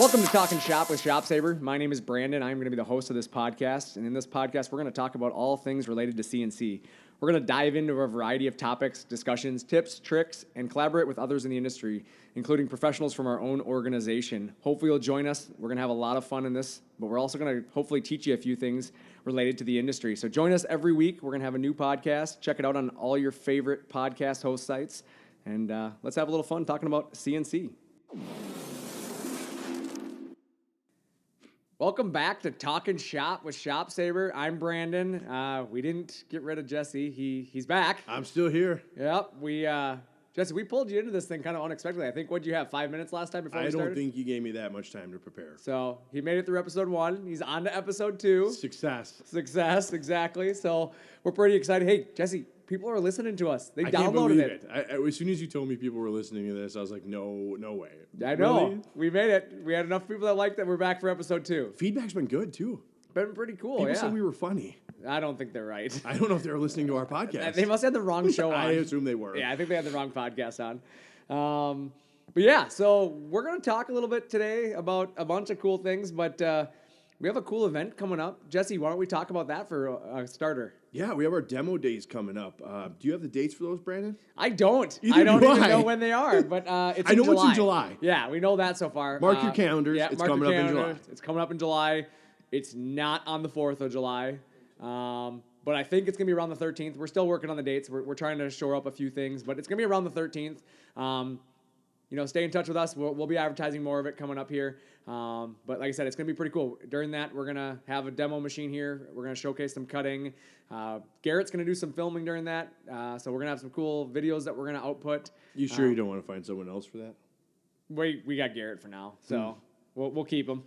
Welcome to Talkin Shop with ShopSabre. My name is Brandon. I'm going to be the host of this podcast. And in this podcast, we're going to talk about all things related to CNC. We're going to dive into a variety of topics, discussions, tips, tricks, and collaborate with others in the industry, including professionals from our own organization. Hopefully you'll join us. We're going to have a lot of fun in this, but we're also going to hopefully teach you a few things related to the industry. So join us every week. We're going to have a new podcast. Check it out on all your favorite podcast host sites. And let's have a little fun talking about CNC. Welcome back to Talkin Shop with ShopSabre. I'm Brandon. We didn't get rid of Jesse. He's back. I'm still here. Yep. Jesse, we pulled you into this thing kind of unexpectedly. I think, what'd you have, 5 minutes last time before we started? I don't think you gave me that much time to prepare. So he made it through episode 1. He's on to episode 2. Success, exactly. So we're pretty excited. Hey, Jesse, people are listening to us. They downloaded it. As soon as you told me people were listening to this, I was like, no way. I know. Really? We made it. We had enough people that liked that we're back for episode 2. Feedback's been good, too. Been pretty cool, People said we were funny. I don't think they're right. I don't know if they were listening to our podcast. They must have the wrong show on. I assume they were. Yeah, I think they had the wrong podcast on. But yeah, so we're going to talk a little bit today about a bunch of cool things, but we have a cool event coming up. Jesse, why don't we talk about that for a starter? Yeah, we have our demo days coming up. Do you have the dates for those, Brandon? I don't. Either I don't do even I. know when they are, but it's I in know July. it's in July. Yeah, we know that so far. Mark your calendars. Yeah, it's coming up in July. It's coming up in July. It's not on the 4th of July. But I think it's going to be around the 13th. We're still working on the dates. We're trying to shore up a few things, but it's going to be around the 13th. Stay in touch with us. We'll be advertising more of it coming up here. But like I said, it's going to be pretty cool. During that, we're going to have a demo machine here. We're going to showcase some cutting. Garrett's going to do some filming during that. So we're going to have some cool videos that we're going to output. You sure you don't want to find someone else for that? We got Garrett for now, so we'll keep him.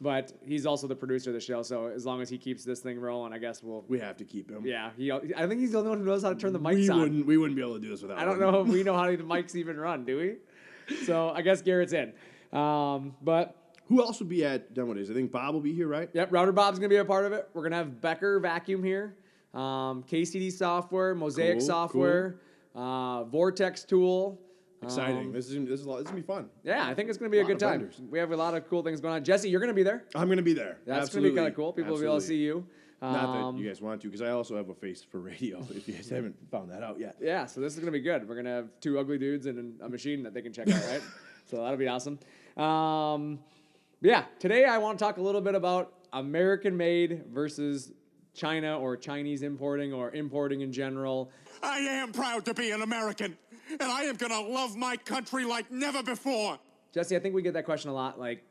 But he's also the producer of the show, so as long as he keeps this thing rolling, I guess we have to keep him. Yeah, I think he's the only one who knows how to turn the mics on. We wouldn't be able to do this without him. I don't know if we know how the mics even run, do we? So I guess Garrett's in. But who else will be at demo days? I think Bob will be here, right? Yep, Router Bob's going to be a part of it. We're going to have Becker Vacuum here, KCD software, Mosaic software, Vortex tool. Exciting. This is going to be fun. Yeah, I think it's going to be a good time. Vendors. We have a lot of cool things going on. Jesse, you're going to be there. I'm going to be there. That's going to be kind of cool. People will be able to see you. Not that you guys want to, because I also have a face for radio, if you guys haven't found that out yet. Yeah, so this is going to be good. We're going to have 2 ugly dudes and a machine that they can check out, right? So that'll be awesome. Yeah, today I want to talk a little bit about American-made versus China or Chinese importing or importing in general. I am proud to be an American, and I am going to love my country like never before. Jesse, I think we get that question a lot, like,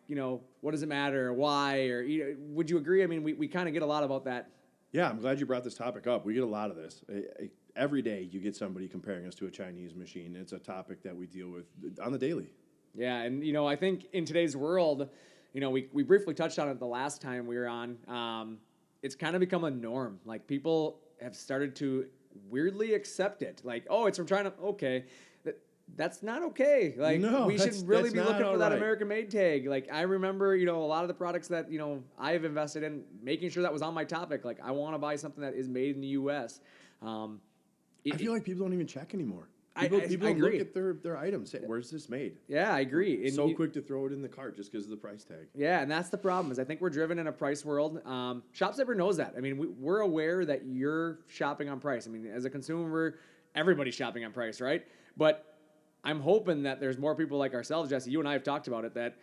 what does it matter, why, or would you agree? I mean, we kind of get a lot about that. Yeah, I'm glad you brought this topic up. We get a lot of this. Every day you get somebody comparing us to a Chinese machine. It's a topic that we deal with on the daily. Yeah, and, I think in today's world, we briefly touched on it the last time we were on. It's kind of become a norm. Like, people have started to weirdly accept it. Like, oh, it's from China. Okay. That's not okay. Like, no, we should really be looking for that right. American-made tag. Like, I remember, a lot of the products that, I've invested in, making sure that was on my topic. Like, I want to buy something that is made in the U.S. I feel like people don't even check anymore. People I don't look agree. at their items. Say, where's this made? Yeah, I agree. And so quick to throw it in the cart just because of the price tag. Yeah, and that's the problem. Is I think we're driven in a price world. ShopSabre knows that. I mean, we're aware that you're shopping on price. I mean, as a consumer, everybody's shopping on price, right? But I'm hoping that there's more people like ourselves, Jesse. You and I have talked about it. That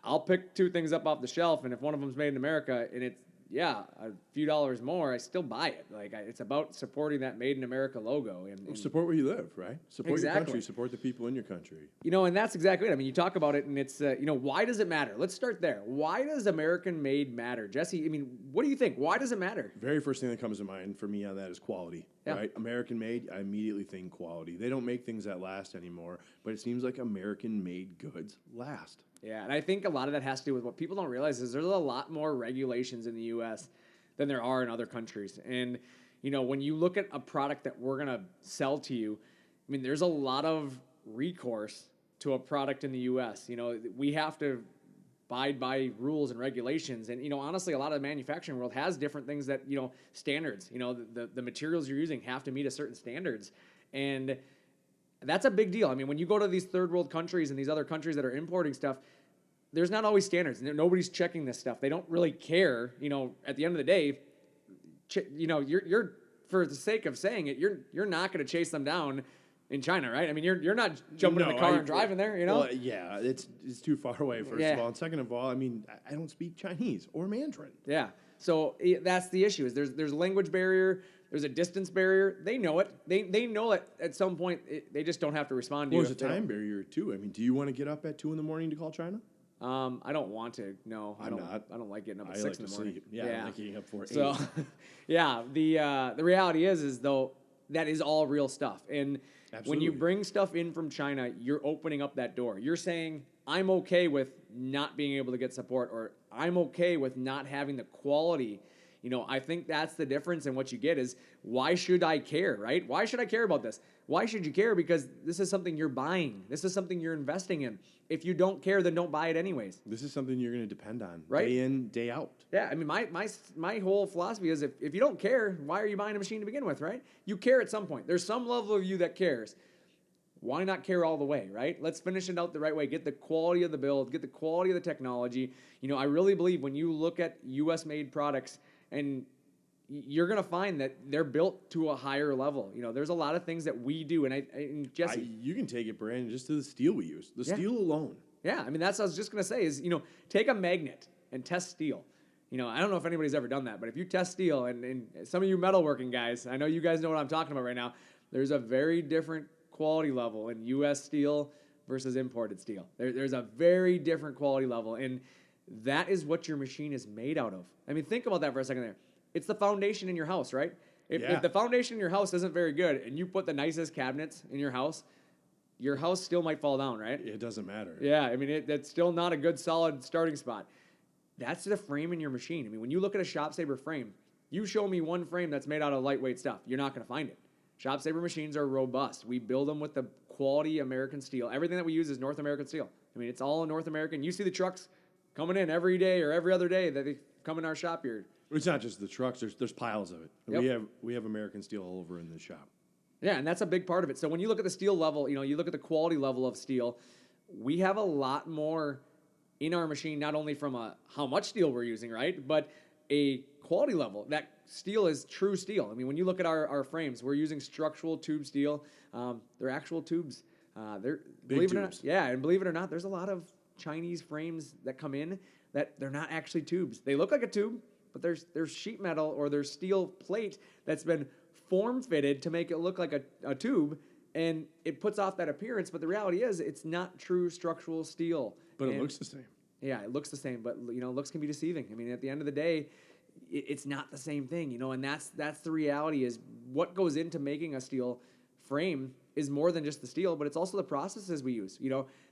I'll pick 2 things up off the shelf, and if one of them's made in America, and it's a few dollars more, I still buy it. Like, it's about supporting that Made in America logo. And support where you live, right? Support your Exactly. country. Support the people in your country. And that's exactly it. I mean, you talk about it, and it's, why does it matter? Let's start there. Why does American-made matter? Jesse, I mean, what do you think? Why does it matter? Very first thing that comes to mind for me on that is quality, right? American-made, I immediately think quality. They don't make things that last anymore, but it seems like American-made goods last. Yeah, and I think a lot of that has to do with what people don't realize is there's a lot more regulations in the U.S. than there are in other countries. And, when you look at a product that we're going to sell to you, I mean, there's a lot of recourse to a product in the U.S. We have to abide by rules and regulations. And, honestly, a lot of the manufacturing world has different things that, standards. The materials you're using have to meet a certain standards. And that's a big deal. I mean, when you go to these third world countries and these other countries that are importing stuff, there's not always standards. Nobody's checking this stuff. They don't really care. At the end of the day, you're for the sake of saying it, you're not going to chase them down in China, right? I mean, you're not jumping in the car and driving there, Well, yeah, it's too far away, first of all. And second of all, I mean, I don't speak Chinese or Mandarin. Yeah. So that's the issue is there's a language barrier. There's a distance barrier. They know it. They know it at some point. They just don't have to respond to you. There's a time barrier, too. I mean, do you want to get up at 2 in the morning to call China? I don't want to. No, I don't. Not. I don't like getting up at 6 in the morning. Sleep. Yeah, I like getting up for 8. So, yeah, the reality is though that is all real stuff. And when you bring stuff in from China, you're opening up that door. You're saying I'm okay with not being able to get support, or I'm okay with not having the quality. I think that's the difference in what you get is why should I care, right? Why should I care about this? Why should you care? Because this is something you're buying. This is something you're investing in. If you don't care, then don't buy it anyways. This is something you're going to depend on right? Day in, day out. Yeah, I mean, my whole philosophy is if you don't care, why are you buying a machine to begin with, right? You care at some point. There's some level of you that cares. Why not care all the way, right? Let's finish it out the right way. Get the quality of the build. Get the quality of the technology. I really believe when you look at U.S.-made products, and you're going to find that they're built to a higher level. There's a lot of things that we do. And Jesse. You can take it, Brandon, just to the steel we use. The steel alone. Yeah, I mean, that's what I was just going to say is, take a magnet and test steel. I don't know if anybody's ever done that, but if you test steel, and some of you metalworking guys, I know you guys know what I'm talking about right now, there's a very different quality level in U.S. steel versus imported steel. There's a very different quality level, and that is what your machine is made out of. I mean, think about that for a second there. It's the foundation in your house, right? If the foundation in your house isn't very good and you put the nicest cabinets in your house still might fall down, right? It doesn't matter. Yeah, I mean, that's still not a good, solid starting spot. That's the frame in your machine. I mean, when you look at a ShopSabre frame, you show me one frame that's made out of lightweight stuff. You're not going to find it. ShopSabre machines are robust. We build them with the quality American steel. Everything that we use is North American steel. I mean, it's all North American. You see the trucks coming in every day or every other day that they come in our shop here. It's not just the trucks. There's piles of it. Yep. We have American steel all over in the shop. Yeah, and that's a big part of it. So when you look at the steel level, you look at the quality level of steel, we have a lot more in our machine, not only from how much steel we're using, right, but a quality level. That steel is true steel. I mean, when you look at our frames, we're using structural tube steel. They're actual tubes. They're big tubes. It or not, yeah, and believe it or not, there's a lot of Chinese frames that come in that they're not actually tubes. They look like a tube, but there's sheet metal or there's steel plate that's been form-fitted to make it look like a tube, and it puts off that appearance, but the reality is it's not true structural steel. But it looks the same. Yeah, it looks the same, but looks can be deceiving. I mean, at the end of the day, it's not the same thing, and that's the reality is what goes into making a steel frame is more than just the steel, but it's also the processes we use.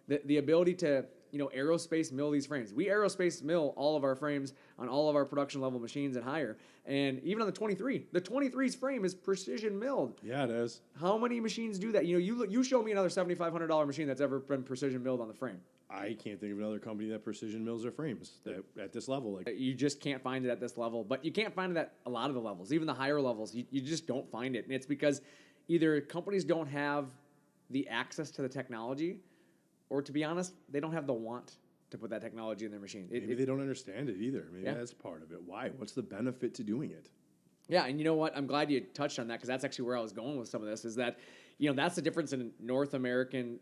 The ability to aerospace mill these frames. We aerospace mill all of our frames on all of our production level machines and higher. And even on the 23, the 23's frame is precision milled. Yeah, it is. How many machines do that? You show me another $7,500 machine that's ever been precision milled on the frame. I can't think of another company that precision mills their frames at this level. You just can't find it at this level, but you can't find it at a lot of the levels, even the higher levels. You just don't find it, and it's because either companies don't have the access to the technology, or to be honest, they don't have the want to put that technology in their machine. Maybe they don't understand it either. Maybe that's part of it. Why? What's the benefit to doing it? Yeah, and you know what? I'm glad you touched on that because that's actually where I was going with some of this is that, that's the difference in North American,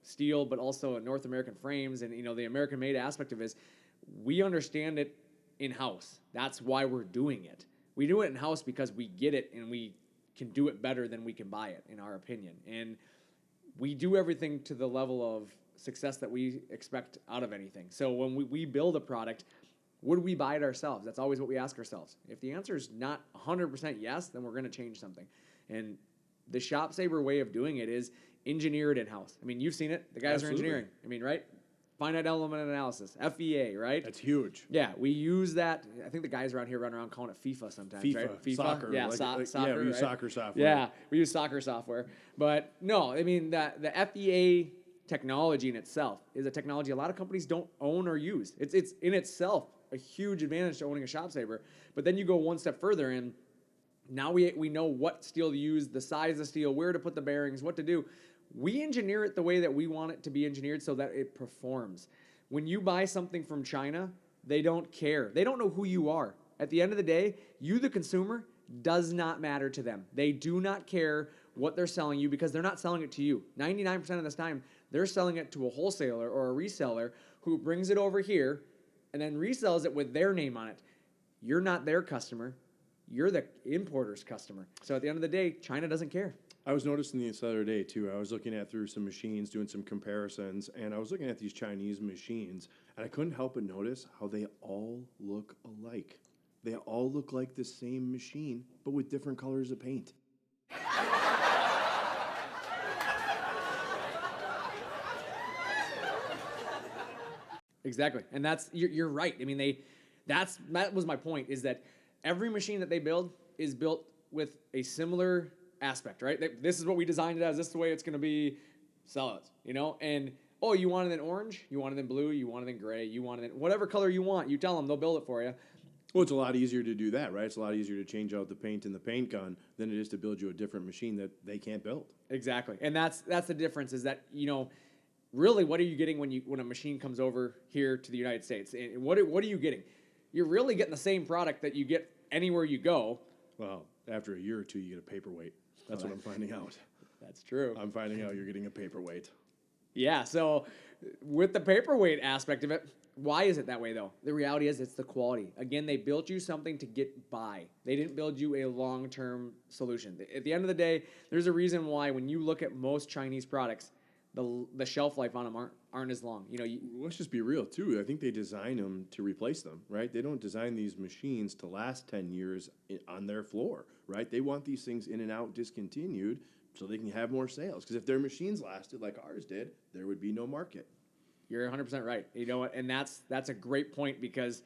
steel, but also North American frames and, the American-made aspect of it is we understand it in-house. That's why we're doing it. We do it in-house because we get it and we can do it better than we can buy it, in our opinion. And we do everything to the level of success that we expect out of anything. So when we build a product, would we buy it ourselves? That's always what we ask ourselves. If the answer is not 100% yes, then we're going to change something. And the ShopSabre way of doing it is engineer it in-house. I mean, you've seen it. The guys Absolutely. are engineering. I mean, right? Finite element analysis, FEA, right? That's huge. Yeah, we use that. I think the guys around here run around calling it FIFA sometimes, right? FIFA, soccer. Yeah, soccer, yeah, we use right? soccer software. Yeah, we use soccer software. But no, I mean, the FEA technology in itself is a technology a lot of companies don't own or use. It's in itself a huge advantage to owning a ShopSabre. But then you go one step further, and now we know what steel to use, the size of steel, where to put the bearings, what to do. We engineer it the way that we want it to be engineered so that it performs. When you buy something from China, they don't care. They don't know who you are. At the end of the day, you, the consumer, does not matter to them. They do not care what they're selling you because they're not selling it to you. 99% of this time, they're selling it to a wholesaler or a reseller who brings it over here and then resells it with their name on it. You're not their customer. You're the importer's customer. So at the end of the day, China doesn't care. I was noticing this the other day too. I was looking at through some machines, doing some comparisons, and I was looking at these Chinese machines, and I couldn't help but notice how they all look alike. They all look like the same machine, but with different colors of paint. Exactly. And you're right. I mean, that was my point, is that every machine that they build is built with a similar aspect, right? This is what we designed it as. This is the way it's going to be. Sell it, And, oh, you want it in orange? You want it in blue? You want it in gray? You want it in whatever color you want. You tell them, they'll build it for you. Well, it's a lot easier to do that, right? It's a lot easier to change out the paint in the paint gun than it is to build you a different machine that they can't build. Exactly. And that's the difference, is that, really, what are you getting when a machine comes over here to the United States? And what are you getting? You're really getting the same product that you get anywhere you go. Well, after a year or two, you get a paperweight. That's what I'm finding out. That's true. I'm finding out you're getting a paperweight. Yeah, so with the paperweight aspect of it, why is it that way, though? The reality is it's the quality. Again, they built you something to get by. They didn't build you a long-term solution. At the end of the day, there's a reason why when you look at most Chinese products, the shelf life on them aren't as long. Let's just be real, too. I think they design them to replace them, right? They don't design these machines to last 10 years on their floor, right? They want these things in and out discontinued so they can have more sales. Because if their machines lasted like ours did, there would be no market. You're 100% right. You know what? And that's a great point, because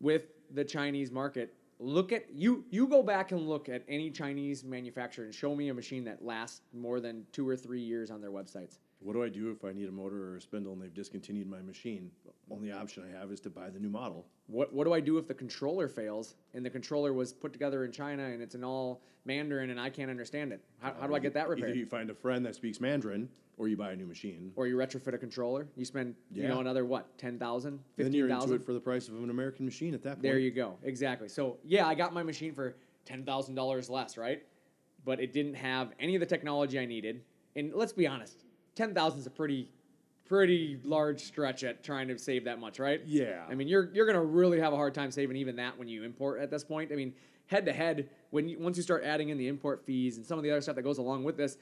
with the Chinese market, you go back and look at any Chinese manufacturer and show me a machine that lasts more than 2 or 3 years on their websites. What do I do if I need a motor or a spindle and they've discontinued my machine? The only option I have is to buy the new model. What do I do if the controller fails and the controller was put together in China and it's in all Mandarin and I can't understand it? How do I get that repaired? Either you find a friend that speaks Mandarin or you buy a new machine. Or you retrofit a controller. You spend another what, $10,000, $15,000? Then you're into it for the price of an American machine at that point. There you go. Exactly. So yeah, I got my machine for $10,000 less, right? But it didn't have any of the technology I needed. And let's be honest, 10,000 is a pretty large stretch at trying to save that much, right? Yeah. I mean, you're going to really have a hard time saving even that when you import at this point. I mean, head to head, once you start adding in the import fees and some of the other stuff that goes along with this,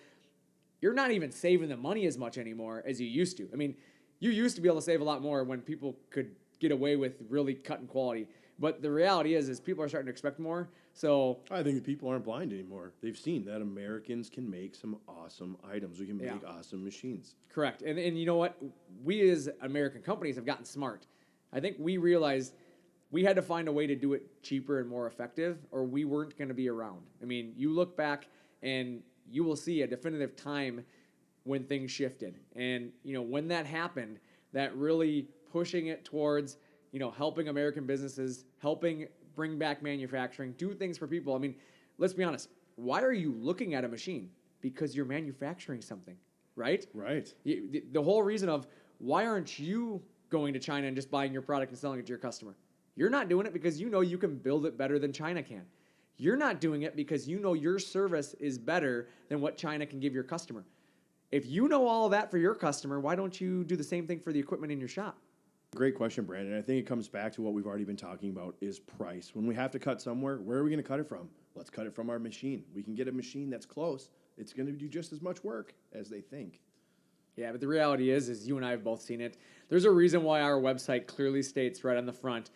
you're not even saving the money as much anymore as you used to. I mean, you used to be able to save a lot more when people could get away with really cutting quality. But the reality is people are starting to expect more. So I think the people aren't blind anymore. They've seen that Americans can make some awesome items. We can make awesome machines. Correct. And you know what? We as American companies have gotten smart. I think we realized we had to find a way to do it cheaper and more effective, or we weren't going to be around. I mean, you look back and you will see a definitive time when things shifted. And, when that happened, that really pushing it towards helping American businesses, helping bring back manufacturing, do things for people. I mean, let's be honest. Why are you looking at a machine? Because you're manufacturing something, right? Right. The whole reason of why aren't you going to China and just buying your product and selling it to your customer? You're not doing it because you can build it better than China can. You're not doing it because your service is better than what China can give your customer. If you know all of that for your customer, why don't you do the same thing for the equipment in your shop? Great question, Brandon. I think it comes back to what we've already been talking about is price. When we have to cut somewhere, where are we going to cut it from? Let's cut it from our machine. We can get a machine that's close. It's going to do just as much work as they think. Yeah, but the reality is you and I have both seen it. There's a reason why our website clearly states right on the front,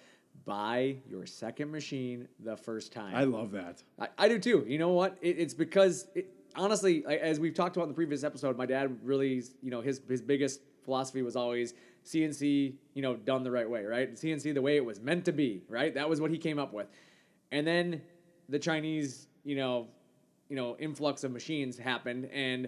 buy your second machine the first time. I love that. I do too. You know what? It's because, honestly, as we've talked about in the previous episode, my dad really, his biggest philosophy was always CNC, done the right way, right? CNC the way it was meant to be, right? That was what he came up with. And then the Chinese, influx of machines happened, and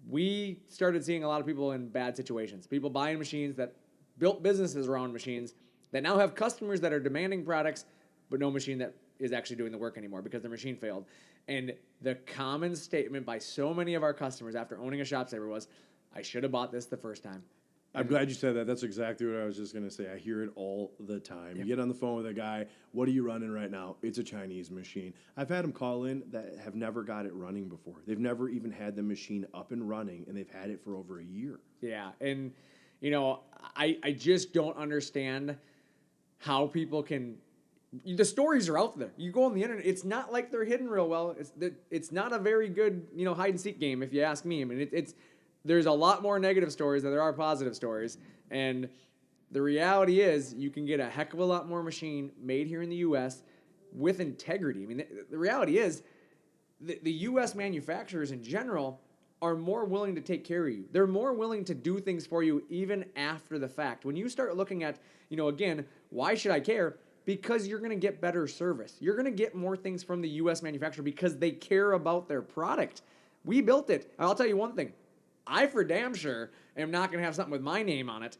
we started seeing a lot of people in bad situations. People buying machines that built businesses around machines that now have customers that are demanding products, but no machine that is actually doing the work anymore because their machine failed. And the common statement by so many of our customers after owning a ShopSabre was, I should have bought this the first time. I'm glad you said that. That's exactly what I was just going to say. I hear it all the time. You get on the phone with a guy, what are you running right now? It's a Chinese machine. I've had them call in that have never got it running before. They've never even had the machine up and running, and they've had it for over a year. Yeah, and, I just don't understand how people can... The stories are out there. You go on the internet, it's not like they're hidden real well. It's not a very good, hide and seek game, if you ask me. I mean, there's a lot more negative stories than there are positive stories. And the reality is you can get a heck of a lot more machine made here in the U.S. with integrity. I mean, the reality is the U.S. manufacturers in general are more willing to take care of you. They're more willing to do things for you even after the fact. When you start looking at, again, why should I care? Because you're going to get better service. You're going to get more things from the U.S. manufacturer because they care about their product. We built it. I'll tell you one thing. I for damn sure am not going to have something with my name on it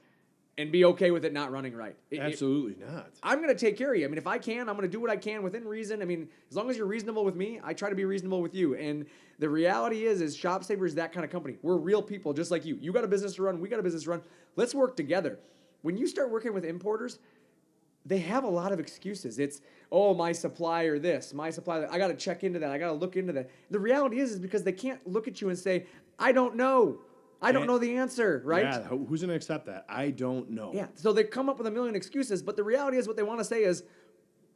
and be okay with it not running right. Absolutely not. I'm going to take care of you. I mean, if I can, I'm going to do what I can within reason. I mean, as long as you're reasonable with me, I try to be reasonable with you. And the reality is ShopSabre is that kind of company. We're real people just like you. You got a business to run. We got a business to run. Let's work together. When you start working with importers, they have a lot of excuses. It's, my supplier this, my supplier that. I got to check into that. I got to look into that. The reality is because they can't look at you and say, I don't know. I don't know the answer, right? Yeah, who's going to accept that? I don't know. Yeah, so they come up with a million excuses, but the reality is what they want to say is,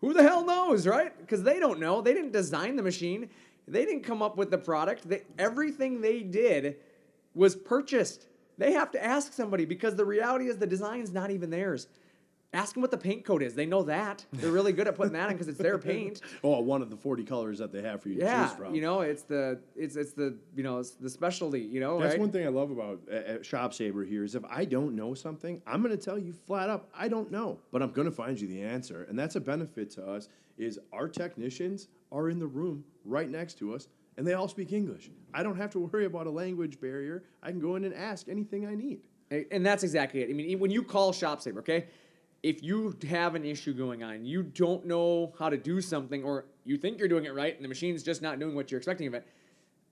who the hell knows, right? Because they don't know. They didn't design the machine. They didn't come up with the product. Everything they did was purchased. They have to ask somebody because the reality is the design's not even theirs. Ask them what the paint code is. They know that. They're really good at putting that in because it's their paint. One of the 40 colors that they have for you to choose from. It's the specialty, That's right? one thing I love about ShopSabre here is if I don't know something, I'm going to tell you flat up, I don't know, but I'm going to find you the answer. And that's a benefit to us is our technicians are in the room right next to us and they all speak English. I don't have to worry about a language barrier. I can go in and ask anything I need. And that's exactly it. I mean, when you call ShopSabre, okay? If you have an issue going on, you don't know how to do something, or you think you're doing it right and the machine's just not doing what you're expecting of it,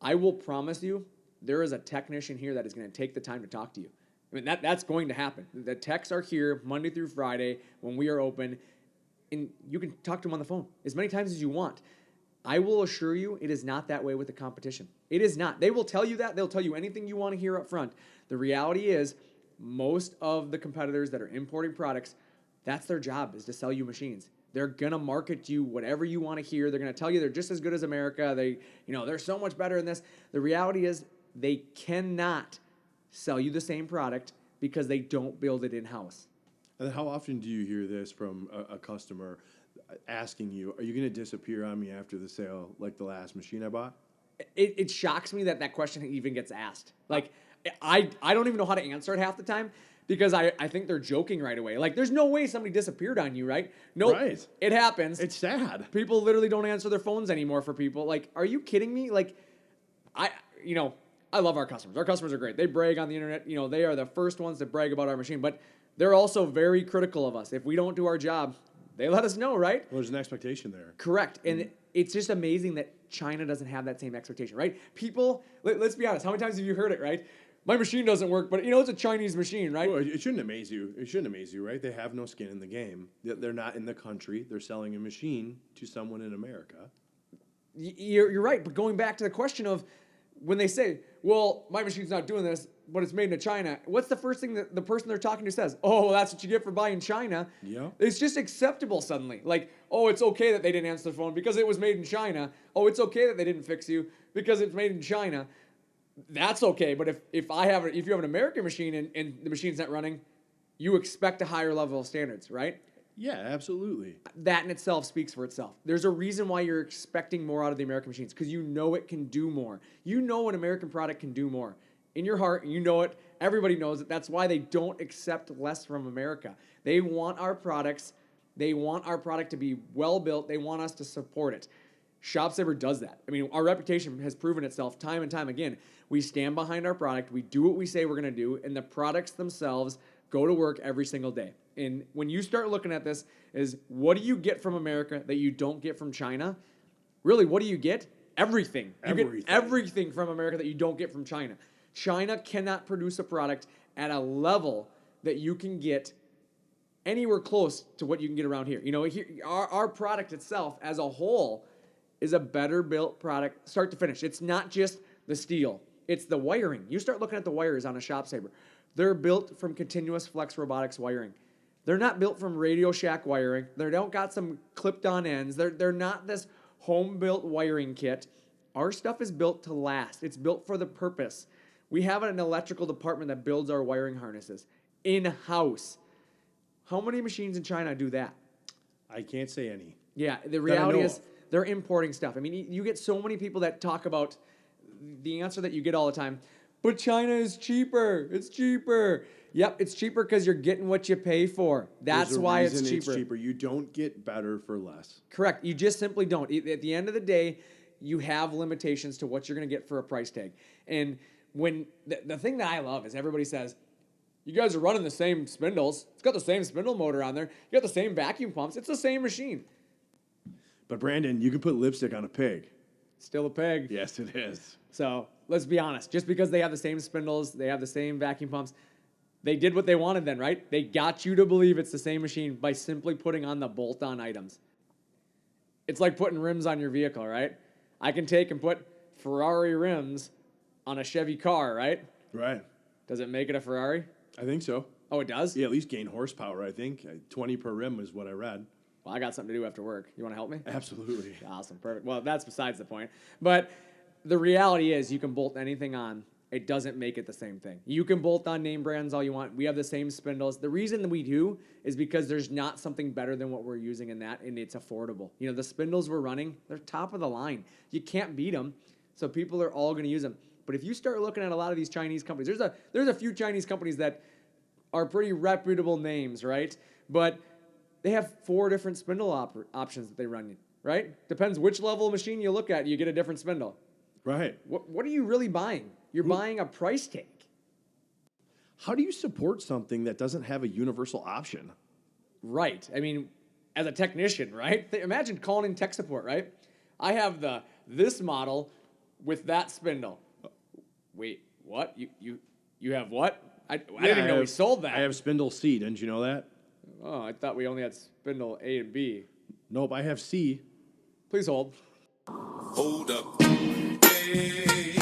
I will promise you there is a technician here that is going to take the time to talk to you. I mean, that's going to happen. The techs are here Monday through Friday when we are open, and you can talk to them on the phone as many times as you want. I will assure you it is not that way with the competition. It is not. They will tell you that. They'll tell you anything you want to hear up front. The reality is most of the competitors that are importing products, that's their job, is to sell you machines. They're going to market you whatever you want to hear. They're going to tell you they're just as good as America. They're so much better in this. The reality is they cannot sell you the same product because they don't build it in-house. And how often do you hear this from a customer asking you, are you going to disappear on me after the sale like the last machine I bought? It shocks me that question even gets asked. Like, I don't even know how to answer it half the time. Because I think they're joking right away. Like, there's no way somebody disappeared on you, right? Nope. Right. It happens. It's sad. People literally don't answer their phones anymore for people. Like, are you kidding me? Like, I love our customers. Our customers are great. They brag on the internet. They are the first ones to brag about our machine. But they're also very critical of us. If we don't do our job, they let us know, right? Well, there's an expectation there. Correct. And it's just amazing that China doesn't have that same expectation, right? People, let's be honest. How many times have you heard it, right? My machine doesn't work, but it's a Chinese machine, right? Well, it shouldn't amaze you. It shouldn't amaze you, right? They have no skin in the game. They're not in the country. They're selling a machine to someone in America. You're right, but going back to the question of when they say, well, my machine's not doing this, but it's made in China, what's the first thing that the person they're talking to says? Oh, well, that's what you get for buying China. Yeah. It's just acceptable suddenly. Like, oh, it's okay that they didn't answer the phone because it was made in China. Oh, it's okay that they didn't fix you because it's made in China. That's okay, but if you have an American machine and the machine's not running, you expect a higher level of standards, right? Yeah, absolutely. That in itself speaks for itself. There's a reason why you're expecting more out of the American machines, because it can do more. You know an American product can do more. In your heart, you know it. Everybody knows it. That's why they don't accept less from America. They want our products. They want our product to be well built. They want us to support it. ShopSabre does that. I mean, our reputation has proven itself time and time again. We stand behind our product. We do what we say we're going to do, and the products themselves go to work every single day. And when you start looking at this, is what do you get from America that you don't get from China? Really, what do you get? Everything. You get everything from America that you don't get from China. China cannot produce a product at a level that you can get anywhere close to what you can get around here. You know, here, our product itself as a whole is a better built product, start to finish. It's not just the steel, it's the wiring. You start looking at the wires on a ShopSabre. They're built from continuous flex robotics wiring. They're not built from Radio Shack wiring. They don't got some clipped on ends. They're not this home built wiring kit. Our stuff is built to last. It's built for the purpose. We have an electrical department that builds our wiring harnesses in-house. How many machines in China do that? I can't say any. Yeah, the reality is they're importing stuff. I mean, you get so many people that talk about the answer that you get all the time, but China is cheaper. It's cheaper. Yep, it's cheaper because you're getting what you pay for. That's why it's cheaper. You don't get better for less. Correct. You just simply don't. At the end of the day, you have limitations to what you're going to get for a price tag. And when the thing that I love is everybody says, you guys are running the same spindles. It's got the same spindle motor on there. You got the same vacuum pumps. It's the same machine. But Brandon, you can put lipstick on a pig. Still a pig. Yes, it is. So let's be honest. Just because they have the same spindles, they have the same vacuum pumps, they did what they wanted then, right? They got you to believe it's the same machine by simply putting on the bolt-on items. It's like putting rims on your vehicle, right? I can take and put Ferrari rims on a Chevy car, right? Right. Does it make it a Ferrari? I think so. Oh, it does? Yeah, at least gain horsepower, I think. 20 per rim is what I read. Well, I got something to do after work. You want to help me? Absolutely. Awesome. Perfect. Well, that's besides the point. But the reality is you can bolt anything on. It doesn't make it the same thing. You can bolt on name brands all you want. We have the same spindles. The reason that we do is because there's not something better than what we're using in that, and it's affordable. You know, the spindles we're running, they're top of the line. You can't beat them, so people are all going to use them. But if you start looking at a lot of these Chinese companies, there's a few Chinese companies that are pretty reputable names, right? But they have 4 different spindle options that they run, right? Depends which level of machine you look at, you get a different spindle. Right. What are you really buying? You're buying a price tag. How do you support something that doesn't have a universal option? Right. I mean, as a technician, right? Imagine calling in tech support, right? I have this model with that spindle. Wait, what? You have what? I didn't know we sold that. I have spindle C. Didn't you know that? Oh, I thought we only had spindle A and B. Nope, I have C. Please hold. Hold up. Hey.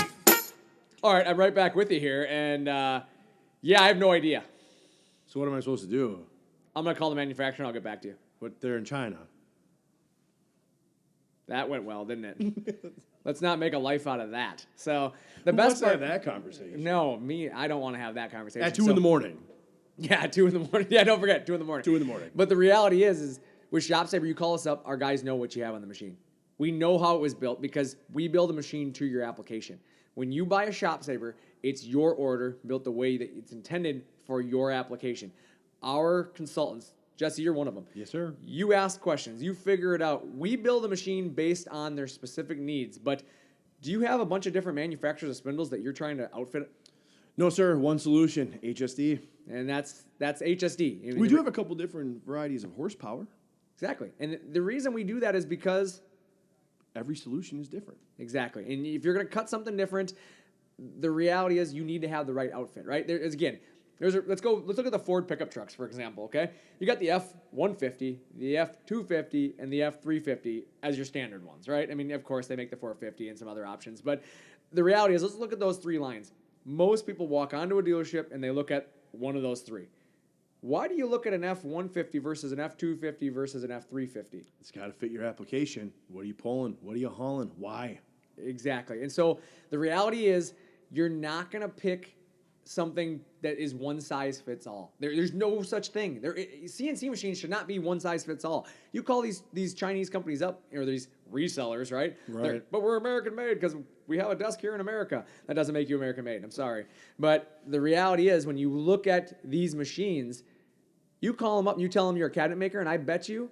All right, I'm right back with you here, and yeah, I have no idea. So what am I supposed to do? I'm going to call the manufacturer and I'll get back to you. But they're in China. That went well, didn't it? Let's not make a life out of that. So the Who best wants to part, have that conversation? No, I don't want to have that conversation. At 2 in the morning. Yeah, 2 in the morning. Yeah, don't forget, 2 in the morning. 2 in the morning. But the reality is with ShopSabre, you call us up, our guys know what you have on the machine. We know how it was built because we build a machine to your application. When you buy a ShopSabre, it's your order built the way that it's intended for your application. Our consultants, Jesse, you're one of them. Yes, sir. You ask questions. You figure it out. We build a machine based on their specific needs. But do you have a bunch of different manufacturers of spindles that you're trying to outfit? No, sir. One solution, HSD. And that's HSD. We do have a couple different varieties of horsepower. Exactly. And the reason we do that is because Every solution is different. exactly. And if you're going to cut something different, the reality is you need to have the right outfit, right? Let's look at the Ford pickup trucks, for example, okay? You got the F-150, the F-250, and the F-350 as your standard ones, right? I mean, of course, they make the 450 and some other options, but the reality is, let's look at those 3 lines. Most people walk onto a dealership and they look at one of those 3. Why do you look at an F-150 versus an F-250 versus an F-350? It's got to fit your application. What are you pulling? What are you hauling? Why? Exactly. And so the reality is you're not going to pick something that is one size fits all. There's no such thing. CNC machines should not be one size fits all. You call these Chinese companies up, or these resellers, right? Right. But we're American made because we have a desk here in America. That doesn't make you American made. I'm sorry. But the reality is when you look at these machines, you call them up and you tell them you're a cabinet maker, and I bet you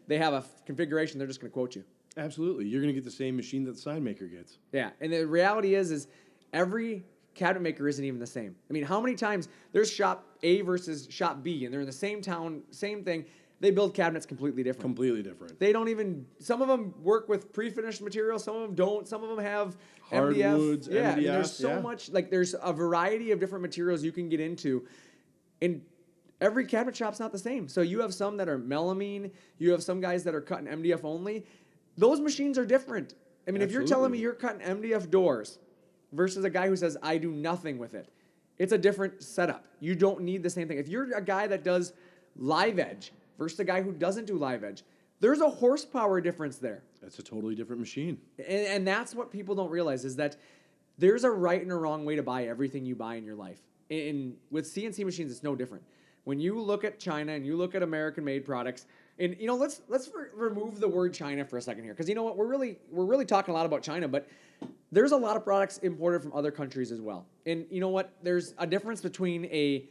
they have a configuration they're just going to quote you. Absolutely. You're going to get the same machine that the sign maker gets. Yeah, and the reality is every cabinet maker isn't even the same. I mean, how many times there's shop A versus shop B, and they're in the same town, same thing. They build cabinets completely different. Completely different. They don't even, some of them work with pre-finished material, some of them don't, some of them have Hardwoods, MDF. Yeah, I mean, MDF, there's so yeah. much, like there's a variety of different materials you can get into. And every cabinet shop's not the same. So you have some that are melamine, you have some guys that are cutting MDF only. Those machines are different. I mean, if you're telling me you're cutting MDF doors versus a guy who says, I do nothing with it, it's a different setup. You don't need the same thing. If you're a guy that does live edge versus a guy who doesn't do live edge, there's a horsepower difference there. That's a totally different machine. And that's what people don't realize is that there's a right and a wrong way to buy everything you buy in your life. And with CNC machines, it's no different. When you look at China and you look at American-made products, and let's remove the word China for a second here, because you know what, we're really talking a lot about China, but there's a lot of products imported from other countries as well. And you know what, there's a difference between a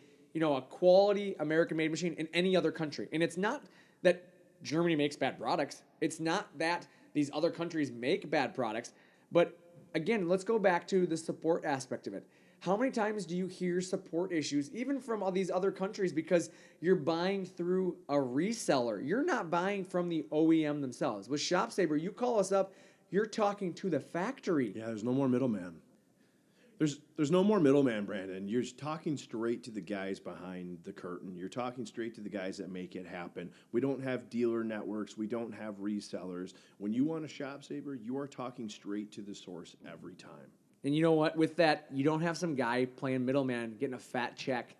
quality American-made machine in any other country, and it's not that Germany makes bad products. It's not that these other countries make bad products, but again, let's go back to the support aspect of it. How many times do you hear support issues, even from all these other countries, because you're buying through a reseller? You're not buying from the OEM themselves. With ShopSabre, you call us up, you're talking to the factory. Yeah, there's no more middleman. There's no more middleman, Brandon. You're talking straight to the guys behind the curtain. You're talking straight to the guys that make it happen. We don't have dealer networks. We don't have resellers. When you want a ShopSabre, you are talking straight to the source every time. And you know what? With that, you don't have some guy playing middleman, getting a fat check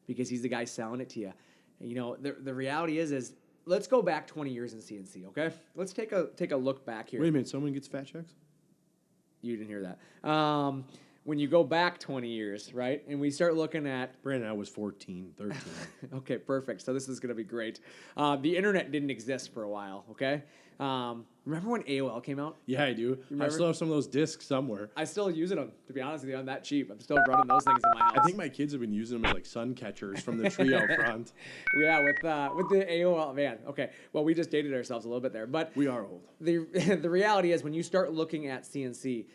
because he's the guy selling it to you. And the reality is let's go back 20 years in CNC, okay? Let's take a look back here. Wait a minute, someone gets fat checks? You didn't hear that. When you go back 20 years, right, and we start looking at... Brandon, I was 14, 13. Okay, perfect. So this is going to be great. The internet didn't exist for a while, okay? Remember when AOL came out? Yeah, I do. I still have some of those discs somewhere. I still use them, to be honest with you. I'm that cheap. I'm still running those things in my house. I think my kids have been using them as like sun catchers from the tree out front. Yeah, with the AOL, man. Okay, well, we just dated ourselves a little bit there. But we are old. The reality is when you start looking at CNC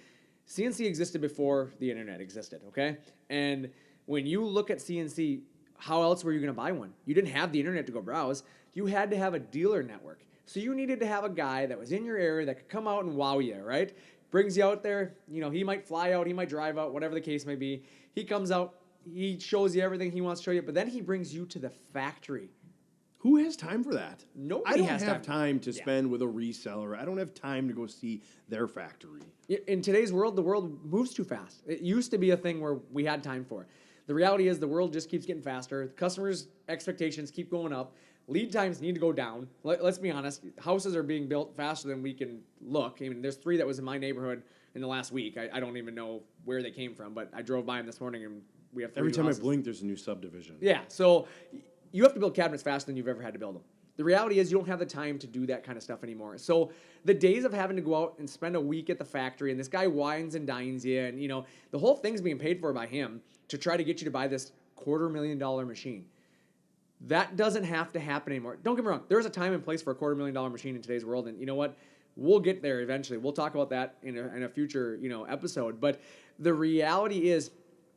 existed before the internet existed, okay? And when you look at CNC, how else were you going to buy one? You didn't have the internet to go browse. You had to have a dealer network. So you needed to have a guy that was in your area that could come out and wow you, right? Brings you out there. He might fly out, he might drive out, whatever the case may be. He comes out, he shows you everything he wants to show you, but then he brings you to the factory. Who has time for that? Nobody I don't has have time to spend with a reseller. I don't have time to go see their factory. In today's world, the world moves too fast. It used to be a thing where we had time for it. The reality is the world just keeps getting faster. Customers' expectations keep going up. Lead times need to go down. Let's be honest. Houses are being built faster than we can look. I mean, there's 3 that was in my neighborhood in the last week. I don't even know where they came from, but I drove by them this morning and we have 3 Every time houses. I blink, there's a new subdivision. Yeah, so you have to build cabinets faster than you've ever had to build them. The reality is you don't have the time to do that kind of stuff anymore. So the days of having to go out and spend a week at the factory and this guy wines and dines you and, the whole thing's being paid for by him to try to get you to buy this $250,000 machine. That doesn't have to happen anymore. Don't get me wrong. There's a time and place for a $250,000 machine in today's world. And you know what? We'll get there eventually. We'll talk about that in a future, episode. But the reality is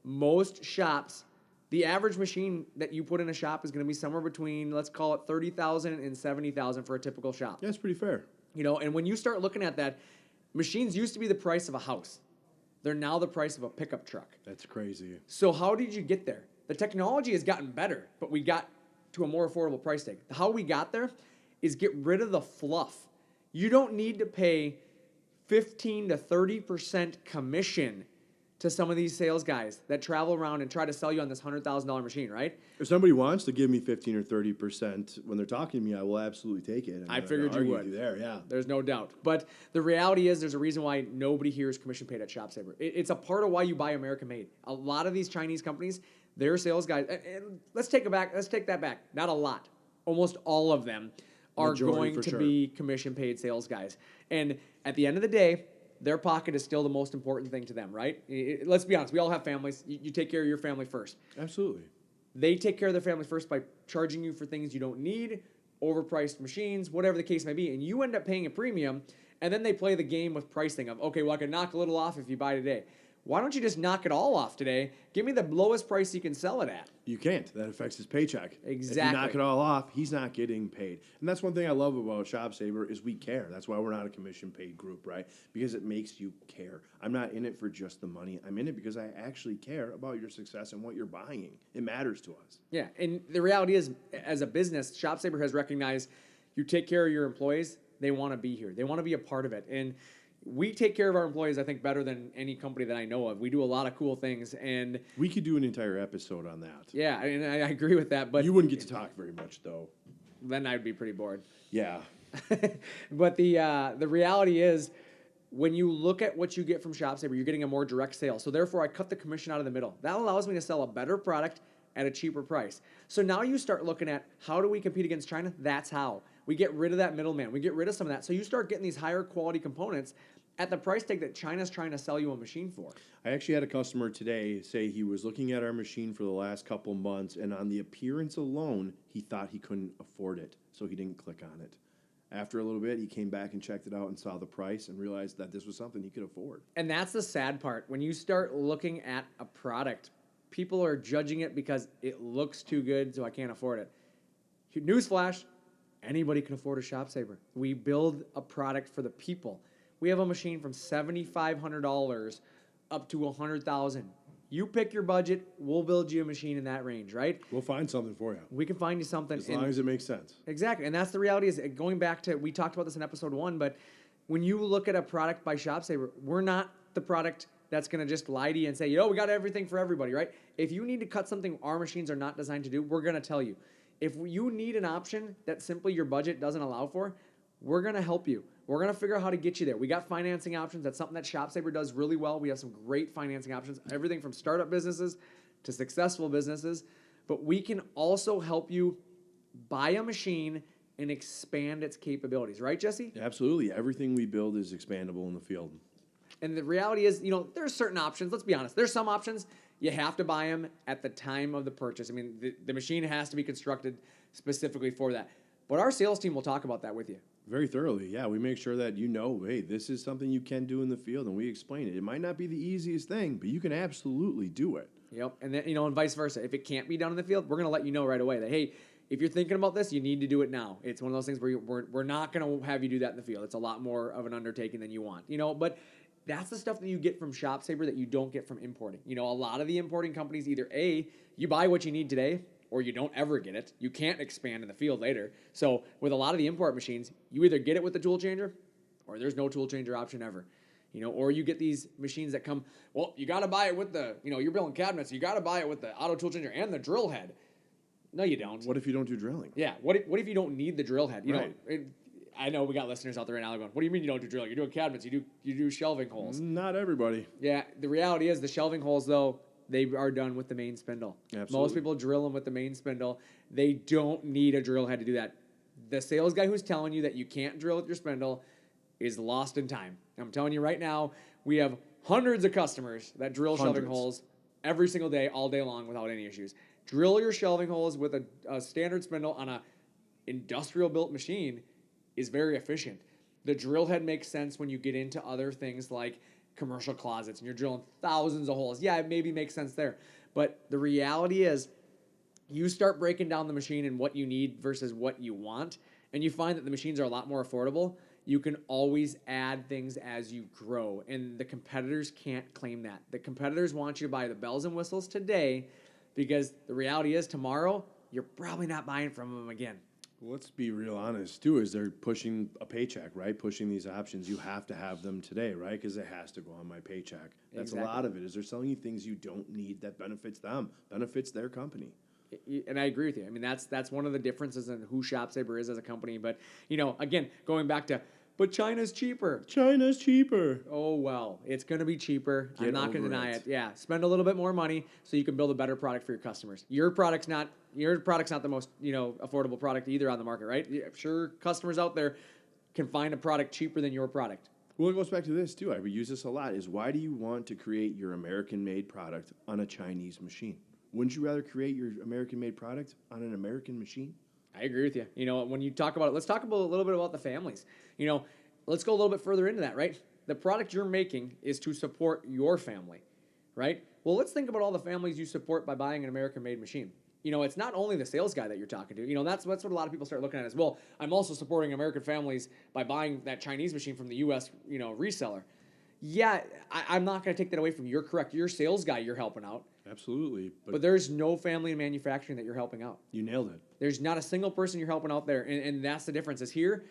most shops, the average machine that you put in a shop is going to be somewhere between, let's call it $30,000 and $70,000 for a typical shop. Yeah, that's pretty fair. And when you start looking at that, machines used to be the price of a house. They're now the price of a pickup truck. That's crazy. So how did you get there? The technology has gotten better, but we got to a more affordable price tag. How we got there is get rid of the fluff. You don't need to pay 15 to 30% commission to some of these sales guys that travel around and try to sell you on this $100,000 machine, right? If somebody wants to give me 15 or 30% when they're talking to me, I will absolutely take it. I figured you would. There, yeah. There's no doubt. But the reality is there's a reason why nobody here is commission paid at ShopSabre. It's a part of why you buy American made. A lot of these Chinese companies, their sales guys, and let's take that back. Not a lot. Almost all of them are going to be commission paid sales guys. And at the end of the day, their pocket is still the most important thing to them, right? Let's be honest. We all have families. You take care of your family first. Absolutely. They take care of their family first by charging you for things you don't need, overpriced machines, whatever the case may be, and you end up paying a premium, and then they play the game with pricing of, okay, well, I can knock a little off if you buy today. Why don't you just knock it all off today? Give me the lowest price you can sell it at. You can't. That affects his paycheck. Exactly. If you knock it all off, he's not getting paid. And that's one thing I love about ShopSabre is we care. That's why we're not a commission-paid group, right? Because it makes you care. I'm not in it for just the money. I'm in it because I actually care about your success and what you're buying. It matters to us. Yeah, and the reality is, as a business, ShopSabre has recognized you take care of your employees, they want to be here. They want to be a part of it. And we take care of our employees, I think, better than any company that I know of. We do a lot of cool things, and We could do an entire episode on that. yeah, and I agree with that. But You wouldn't get to talk very much, though. then I'd be pretty bored. Yeah. But the reality is, when you look at what you get from ShopSabre, you're getting a more direct sale. So therefore, I cut the commission out of the middle. That allows me to sell a better product at a cheaper price. So now you start looking at how do we compete against China? That's how. We get rid of that middleman. We get rid of some of that. So you start getting these higher quality components at the price tag that China's trying to sell you a machine for. I actually had a customer today say he was looking at our machine for the last couple months, and on the appearance alone, he thought he couldn't afford it, so he didn't click on it. After a little bit, he came back and checked it out and saw the price and realized that this was something he could afford. And that's the sad part. When you start looking at a product, people are judging it because it looks too good, so I can't afford it. Newsflash, anybody can afford a ShopSabre. We build a product for the people. We have a machine from $7,500 up to $100,000. You pick your budget, we'll build you a machine in that range, right? We'll find something for you, We can find you something. as long as it makes sense. Exactly, and that's the reality. Is going back to, we talked about this in episode 1, but when you look at a product by ShopSabre, we're not the product that's going to just lie to you and say, we got everything for everybody, right? If you need to cut something our machines are not designed to do, we're going to tell you. If you need an option that simply your budget doesn't allow for, we're going to help you. We're going to figure out how to get you there. We got financing options. That's something that ShopSabre does really well. We have some great financing options, everything from startup businesses to successful businesses. But we can also help you buy a machine and expand its capabilities. Right, Jesse? Absolutely. Everything we build is expandable in the field. And the reality is, there's certain options. Let's be honest. There's some options you have to buy them at the time of the purchase. I mean, the machine has to be constructed specifically for that. But our sales team will talk about that with you. Very thoroughly, yeah. We make sure that hey, this is something you can do in the field, and we explain it. It might not be the easiest thing, but you can absolutely do it. Yep. And then, and vice versa. If it can't be done in the field, we're going to let you know right away that, hey, if you're thinking about this, you need to do it now. It's one of those things where we're not going to have you do that in the field. It's a lot more of an undertaking than you want, but that's the stuff that you get from ShopSabre that you don't get from importing. A lot of the importing companies, either A, you buy what you need today, or you don't ever get it. You can't expand in the field later. So with a lot of the import machines, you either get it with the tool changer, or there's no tool changer option ever. Or you get these machines that come, well, you got to buy it with the, you're building cabinets, you got to buy it with the auto tool changer and the drill head. No, you don't. What if you don't do drilling? Yeah. What if you don't need the drill head? Right. I know we got listeners out there right now going, what do you mean you don't do drilling? You're doing cabinets. You do shelving holes. Not everybody. Yeah. The reality is the shelving holes, though, they are done with the main spindle. Absolutely. Most people drill them with the main spindle. They don't need a drill head to do that. The sales guy who's telling you that you can't drill with your spindle is lost in time. I'm telling you right now, we have hundreds of customers that drill shelving holes every single day, all day long, without any issues. Drill your shelving holes with a standard spindle on a industrial-built machine is very efficient. The drill head makes sense when you get into other things like commercial closets and you're drilling thousands of holes. Yeah, it maybe makes sense there. But the reality is you start breaking down the machine and what you need versus what you want, and you find that the machines are a lot more affordable. You can always add things as you grow, and the competitors can't claim that. The competitors want you to buy the bells and whistles today because the reality is tomorrow you're probably not buying from them again. Let's be real honest, too, is they're pushing a paycheck, right? Pushing these options. You have to have them today, right? Because it has to go on my paycheck. That's Exactly. a lot of it, is they're selling you things you don't need that benefits them, benefits their company. And I agree with you. I mean, that's one of the differences in who ShopSabre is as a company. But, again, going back to, but China's cheaper. China's cheaper. Oh, well, it's going to be cheaper. I'm Get not going to over deny it. it. Yeah, spend a little bit more money so you can build a better product for your customers. Your product's not the most, affordable product either on the market, right? Yeah, sure, customers out there can find a product cheaper than your product. Well, it goes back to this, too. I use this a lot, is why do you want to create your American-made product on a Chinese machine? Wouldn't you rather create your American-made product on an American machine? I agree with you. When you talk about it, let's talk about a little bit about the families. Let's go a little bit further into that, right? The product you're making is to support your family. right? Well, let's think about all the families you support by buying an American-made machine. It's not only the sales guy that you're talking to. That's what a lot of people start looking at as well. I'm also supporting American families by buying that Chinese machine from the U.S. Reseller. Yeah, I'm not going to take that away from you. You're correct. You're a sales guy. You're helping out. Absolutely. But there's no family in manufacturing that you're helping out. You nailed it. There's not a single person you're helping out there. And that's the difference is here,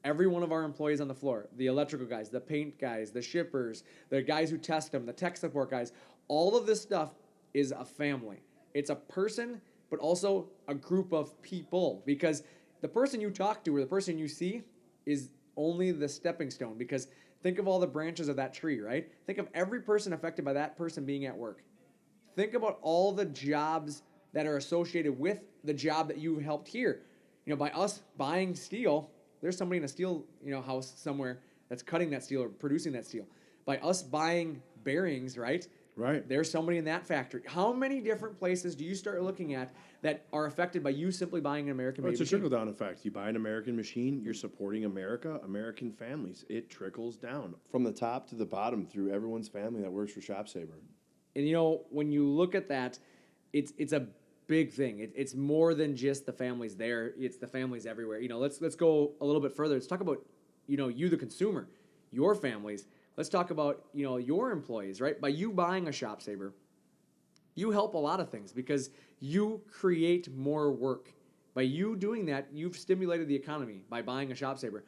every one of our employees on the floor, the electrical guys, the paint guys, the shippers, the guys who test them, the tech support guys, all of this stuff is a family. It's a person, but also a group of people. Because the person you talk to or the person you see is only the stepping stone. Because think of all the branches of that tree, right? Think of every person affected by that person being at work. Think about all the jobs that are associated with the job that you helped here. By us buying steel, there's somebody in a steel, house somewhere that's cutting that steel or producing that steel. By us buying bearings, right? Right. There's somebody in that factory. How many different places do you start looking at that are affected by you simply buying an American-made Well, it's a machine? trickle-down effect. You buy an American machine, you're supporting America, American families. It trickles down from the top to the bottom through everyone's family that works for ShopSabre. And when you look at that, it's a big thing. It's more than just the families there. It's the families everywhere. Let's go a little bit further. Let's talk about you the consumer, your families. Let's talk about your employees, right? By you buying a ShopSabre, you help a lot of things because you create more work. By you doing that, you've stimulated the economy by buying a ShopSabre.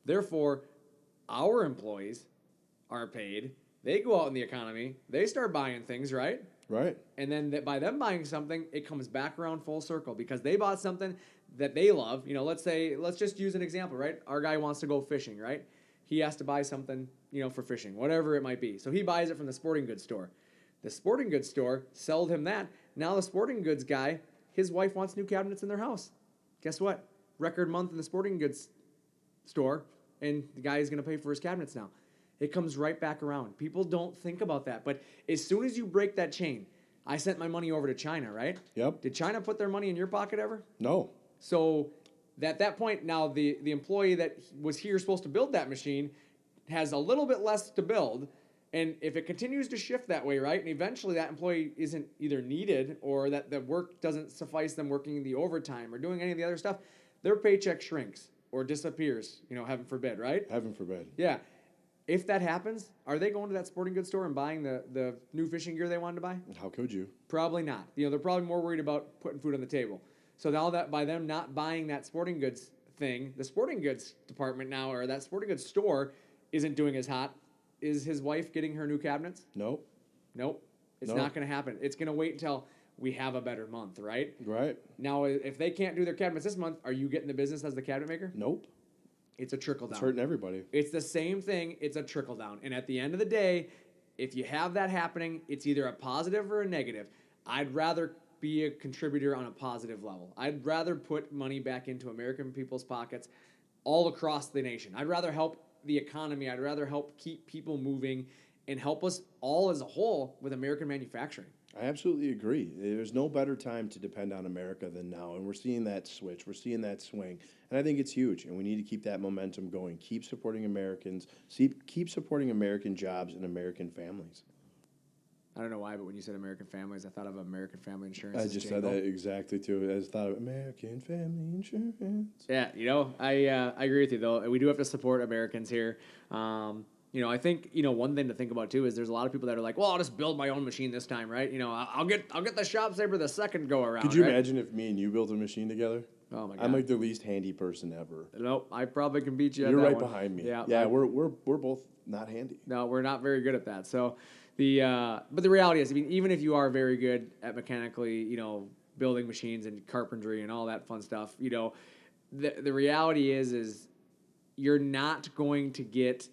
Therefore, our employees are paid. They go out in the economy. They start buying things, right? Right. And then by them buying something, it comes back around full circle because they bought something that they love. Let's just use an example, right? Our guy wants to go fishing, right? He has to buy something, for fishing, whatever it might be. So he buys it from the sporting goods store. The sporting goods store sold him that. Now the sporting goods guy, his wife wants new cabinets in their house. Guess what? Record month in the sporting goods store, and the guy is going to pay for his cabinets now. It comes right back around. People don't think about that. But as soon as you break that chain, I sent my money over to China, right? Yep. Did China put their money in your pocket ever? No. So at that point, now the employee that was here supposed to build that machine has a little bit less to build. And if it continues to shift that way, right, and eventually that employee isn't either needed or that the work doesn't suffice them working the overtime or doing any of the other stuff, their paycheck shrinks or disappears, heaven forbid, right? Heaven forbid. Yeah. If that happens, are they going to that sporting goods store and buying the new fishing gear they wanted to buy? How could you? Probably not. They're probably more worried about putting food on the table. So now that by them not buying that sporting goods thing, the sporting goods department now, or that sporting goods store, isn't doing as hot. Is his wife getting her new cabinets? Nope. Nope. It's Nope. not going to happen. It's going to wait until we have a better month, right? Right. Now, if they can't do their cabinets this month, are you getting the business as the cabinet maker? Nope. It's a trickle down. It's hurting everybody. It's the same thing. It's a trickle down. And at the end of the day, if you have that happening, it's either a positive or a negative. I'd rather be a contributor on a positive level. I'd rather put money back into American people's pockets all across the nation. I'd rather help the economy. I'd rather help keep people moving and help us all as a whole with American manufacturing. I absolutely agree. There's no better time to depend on America than now, and we're seeing that switch. We're seeing that swing, and I think it's huge, and we need to keep that momentum going. Keep supporting Americans. Keep supporting American jobs and American families. I don't know why, but when you said American families, I thought of American Family Insurance. I just said that exactly, too. I just thought of American Family Insurance. Yeah, I agree with you, though. We do have to support Americans here. I think, one thing to think about, too, is there's a lot of people that are like, well, I'll just build my own machine this time, right? I'll get the ShopSabre the second go around. Could you right? imagine if me and you built a machine together? Oh, my God. I'm like the least handy person ever. Nope, I probably can beat you at You're that right one. behind me. Yeah, we're both not handy. No, we're not very good at that. So but the reality is, even if you are very good at mechanically, building machines and carpentry and all that fun stuff, the reality is you're not going to get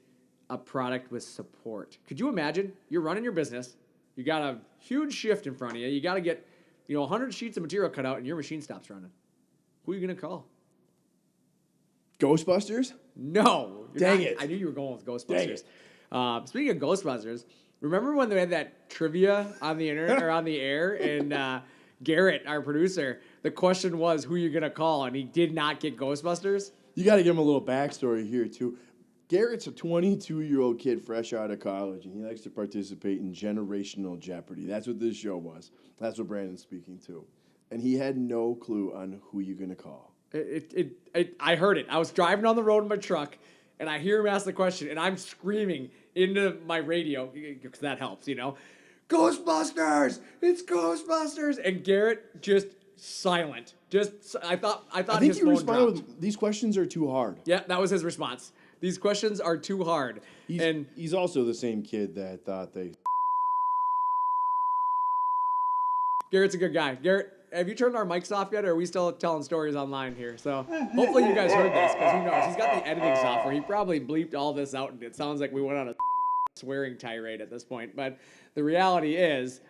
a product with support. Could you imagine? You're running your business. You got a huge shift in front of you. You got to get, 100 sheets of material cut out and your machine stops running. Who are you going to call? Ghostbusters? No. Dang it. I knew you were going with Dang Ghostbusters. Speaking of Ghostbusters, remember when they had that trivia on the internet or on the air and Garrett, our producer, the question was who you're going to call and he did not get Ghostbusters? You got to give him a little backstory here, too. Garrett's a 22-year-old kid fresh out of college, and he likes to participate in generational Jeopardy. That's what this show was. That's what Brandon's speaking to. And he had no clue on who you're going to call. I heard it. I was driving on the road in my truck, and I hear him ask the question, and I'm screaming into my radio, because that helps, Ghostbusters! It's Ghostbusters! And Garrett just silent. I thought I think his he phone responded dropped. with, these questions are too hard. Yeah, that was his response. These questions are too hard. He's also the same kid that thought they... Garrett's a good guy. Garrett, have you turned our mics off yet, or are we still telling stories online here? So hopefully you guys heard this, because who knows? He's got the editing software. He probably bleeped all this out, and it sounds like we went on a swearing tirade at this point. But the reality is,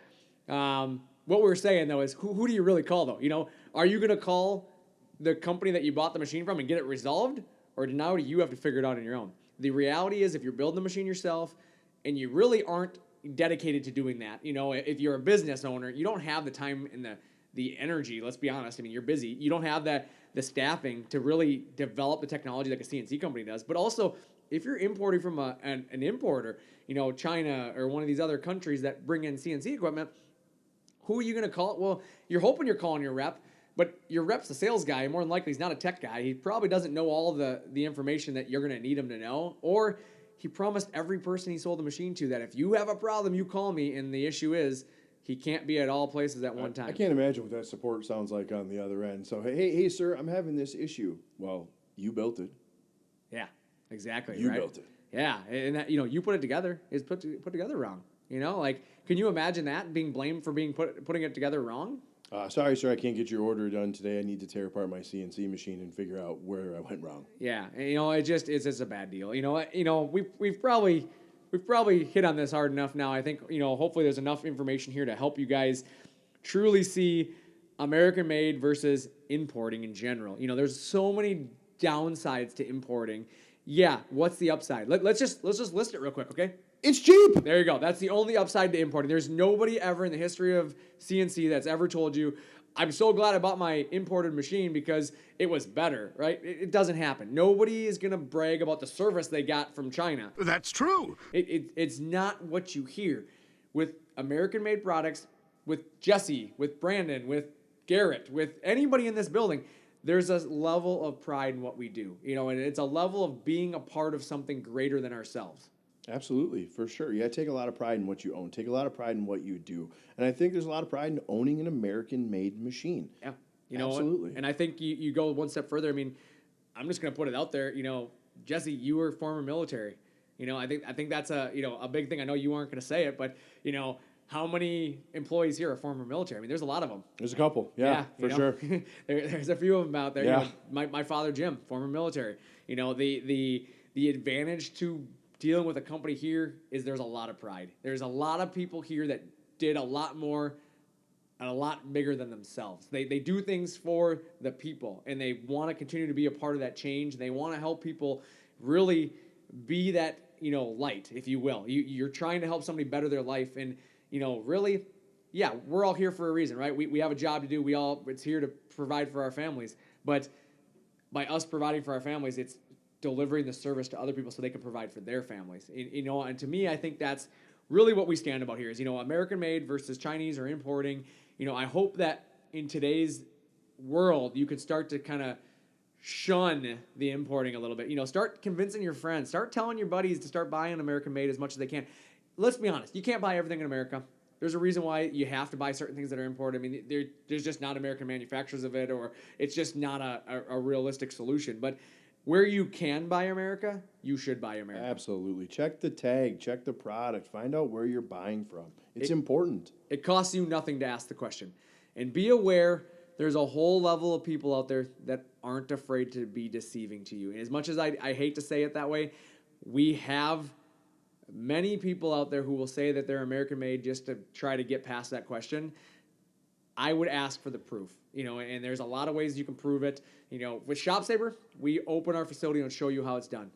what we're saying, though, is who do you really call, though? Are you going to call the company that you bought the machine from and get it resolved, or now do you have to figure it out on your own? The reality is, if you're building the machine yourself and you really aren't dedicated to doing that, if you're a business owner, you don't have the time and the energy, let's be honest. I mean, you're busy. You don't have the staffing to really develop the technology like a CNC company does. But also, if you're importing from an importer, China or one of these other countries that bring in CNC equipment, who are you going to call? Well, you're hoping you're calling your rep, but your rep's a sales guy. More than likely, he's not a tech guy. He probably doesn't know all the information that you're going to need him to know. Or he promised every person he sold the machine to that if you have a problem, you call me. And the issue is he can't be at all places at one time. I can't imagine what that support sounds like on the other end. So, hey, sir, I'm having this issue. Well, you built it. Yeah, exactly. You right? built it. Yeah, and that, you put it together. It's put together wrong. Can you imagine that being blamed for putting it together wrong? Sorry, sir, I can't get your order done today. I need to tear apart my CNC machine and figure out where I went wrong. Yeah, and, it's just a bad deal. We've probably hit on this hard enough now. I think hopefully there's enough information here to help you guys truly see American made versus importing in general. There's so many downsides to importing. Yeah, what's the upside? Let's just list it real quick, okay? It's cheap. There you go. That's the only upside to importing. There's nobody ever in the history of CNC that's ever told you, I'm so glad I bought my imported machine because it was better, right? It doesn't happen. Nobody is going to brag about the service they got from China. That's true. It's not what you hear. With American-made products, with Jesse, with Brandon, with Garrett, with anybody in this building, there's a level of pride in what we do, and it's a level of being a part of something greater than ourselves. Absolutely, for sure. You got to take a lot of pride in what you own. Take a lot of pride in what you do. And I think there's a lot of pride in owning an American-made machine. Yeah. Absolutely. And I think you go one step further. I mean, I'm just going to put it out there. Jesse, you were former military. I think that's a big thing. I know you aren't going to say it, but, how many employees here are former military? I mean, there's a lot of them. There's a couple. Yeah, for sure. There's a few of them out there. Yeah. My father, Jim, former military. The advantage to dealing with a company here is there's a lot of pride. There's a lot of people here that did a lot more and a lot bigger than themselves. They do things for the people, and they want to continue to be a part of that change. They want to help people really be that, light, if you will. You're trying to help somebody better their life, and, really, yeah, we're all here for a reason, right? We have a job to do. It's here to provide for our families. But by us providing for our families, it's delivering the service to other people so they can provide for their families. And to me, I think that's really what we stand about here is, American made versus Chinese or importing. I hope that in today's world, you can start to kind of shun the importing a little bit. Start convincing your friends, start telling your buddies to start buying American made as much as they can. Let's be honest, you can't buy everything in America. There's a reason why you have to buy certain things that are imported. I mean, there's just not American manufacturers of it, or it's just not a realistic solution. But where you can buy America, you should buy America. Absolutely. Check the tag, check the product, find out where you're buying from. It's important. It costs you nothing to ask the question. And be aware there's a whole level of people out there that aren't afraid to be deceiving to you. And as much as I hate to say it that way, we have many people out there who will say that they're American made just to try to get past that question. I would ask for the proof, and there's a lot of ways you can prove it. With ShopSabre, we open our facility and show you how it's done.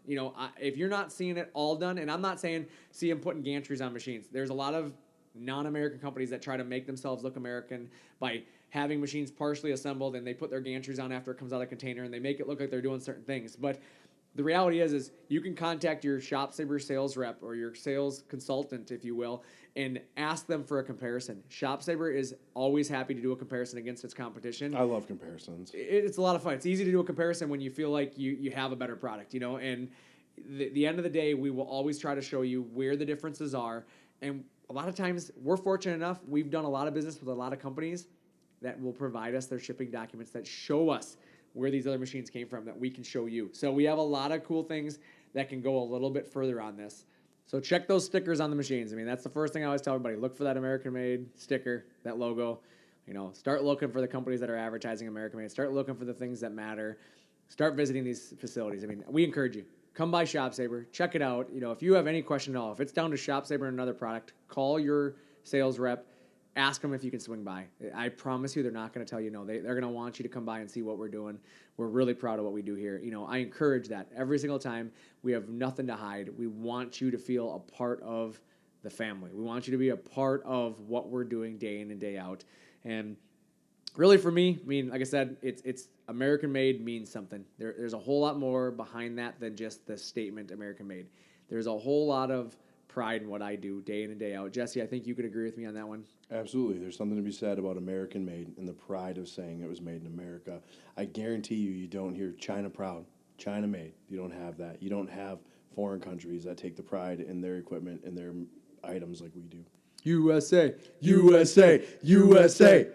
If you're not seeing it all done, and I'm not saying see them putting gantries on machines. There's a lot of non-American companies that try to make themselves look American by having machines partially assembled, and they put their gantries on after it comes out of the container, and they make it look like they're doing certain things. But the reality is you can contact your ShopSabre sales rep or your sales consultant, if you will, and ask them for a comparison. ShopSabre is always happy to do a comparison against its competition. I love comparisons. It's a lot of fun. It's easy to do a comparison when you feel like you have a better product, you know, and the end of the day, we will always try to show you where the differences are. And a lot of times, we're fortunate enough, we've done a lot of business with a lot of companies that will provide us their shipping documents that show us where these other machines came from that we can show you. So we have a lot of cool things that can go a little bit further on this. So check those stickers on the machines. I mean, that's the first thing I always tell everybody. Look for that American-made sticker, that logo. You know, start looking for the companies that are advertising American-made. Start looking for the things that matter. Start visiting these facilities. I mean, we encourage you. Come by ShopSabre. Check it out. You know, if you have any question at all, if it's down to ShopSabre and another product, call your sales rep. Ask them if you can swing by. I promise you they're not going to tell you no. They're going to want you to come by and see what we're doing. We're really proud of what we do here. You know, I encourage that every single time. We have nothing to hide. We want you to feel a part of the family. We want you to be a part of what we're doing day in and day out. And really for me, I mean, like I said, it's American made means something. There's a whole lot more behind that than just the statement American made. There's a whole lot of pride in what I do day in and day out. Jesse, I think you could agree with me on that one. Absolutely. There's something to be said about American made and the pride of saying it was made in America. I guarantee you don't hear China proud, China made. You don't have that. You don't have foreign countries that take the pride in their equipment and their items like we do. USA, USA, USA.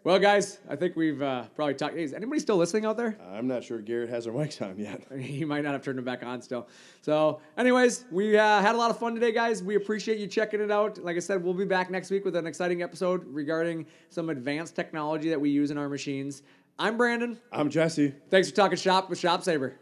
Well, guys, I think we've probably talked. Hey, is anybody still listening out there? I'm not sure Garrett has our mics on yet. He might not have turned them back on still. So, anyways, we had a lot of fun today, guys. We appreciate you checking it out. Like I said, we'll be back next week with an exciting episode regarding some advanced technology that we use in our machines. I'm Brandon. I'm Jesse. Thanks for talking shop with ShopSabre.